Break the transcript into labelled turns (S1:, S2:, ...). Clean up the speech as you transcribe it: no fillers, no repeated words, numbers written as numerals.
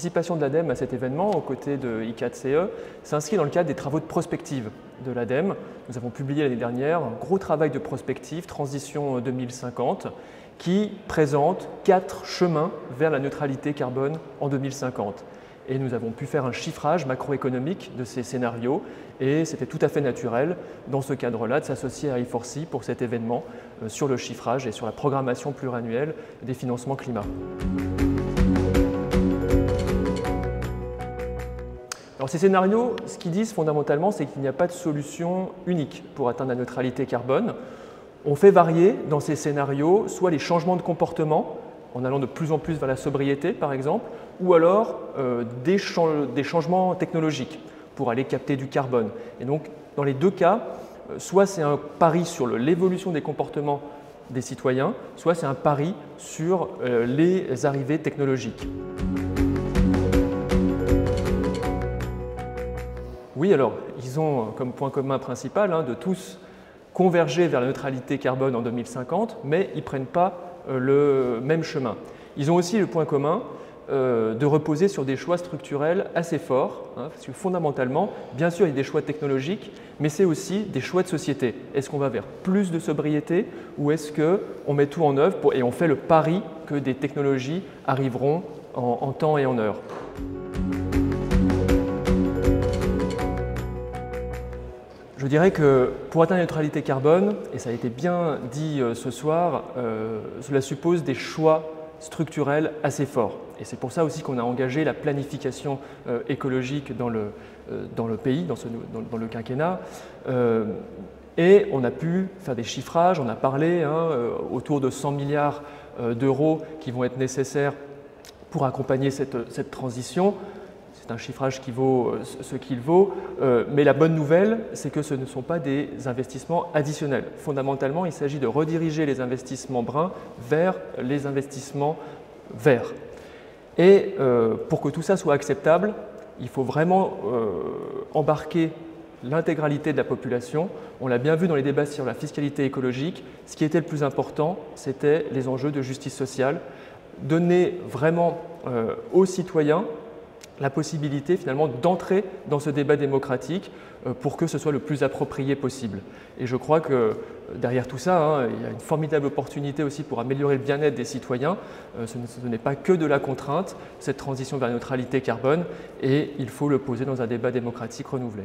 S1: participation de l'ADEME à cet événement, aux côtés de I4CE, s'inscrit dans le cadre des travaux de prospective de l'ADEME. Nous avons publié l'année dernière un gros travail de prospective, Transition 2050, qui présente 4 chemins vers la neutralité carbone en 2050. Et nous avons pu faire un chiffrage macroéconomique de ces scénarios et c'était tout à fait naturel dans ce cadre-là de s'associer à I4C pour cet événement sur le chiffrage et sur la programmation pluriannuelle des financements climat. Alors ces scénarios, ce qu'ils disent fondamentalement, c'est qu'il n'y a pas de solution unique pour atteindre la neutralité carbone. On fait varier dans ces scénarios soit les changements de comportement, en allant de plus en plus vers la sobriété par exemple, ou alors des changements technologiques pour aller capter du carbone. Et donc dans les deux cas, soit c'est un pari sur l'évolution des comportements des citoyens, soit c'est un pari sur les arrivées technologiques. Oui, alors ils ont comme point commun principal de tous converger vers la neutralité carbone en 2050, mais ils ne prennent pas le même chemin. Ils ont aussi le point commun de reposer sur des choix structurels assez forts, parce que fondamentalement, bien sûr, il y a des choix technologiques, mais c'est aussi des choix de société. Est-ce qu'on va vers plus de sobriété ou est-ce qu'on met tout en œuvre et on fait le pari que des technologies arriveront en temps et en heure? Je dirais que pour atteindre la neutralité carbone, et ça a été bien dit ce soir, cela suppose des choix structurels assez forts. Et c'est pour ça aussi qu'on a engagé la planification écologique dans le pays, dans le quinquennat. Et on a pu faire des chiffrages, on a parlé autour de 100 milliards d'euros qui vont être nécessaires pour accompagner cette transition. C'est un chiffrage qui vaut ce qu'il vaut, mais la bonne nouvelle, c'est que ce ne sont pas des investissements additionnels. Fondamentalement, il s'agit de rediriger les investissements bruns vers les investissements verts. Et pour que tout ça soit acceptable, il faut vraiment embarquer l'intégralité de la population. On l'a bien vu dans les débats sur la fiscalité écologique, ce qui était le plus important, c'était les enjeux de justice sociale, donner vraiment aux citoyens la possibilité finalement d'entrer dans ce débat démocratique pour que ce soit le plus approprié possible. Et je crois que derrière tout ça, il y a une formidable opportunité aussi pour améliorer le bien-être des citoyens. Ce n'est pas que de la contrainte, cette transition vers la neutralité carbone, et il faut le poser dans un débat démocratique renouvelé.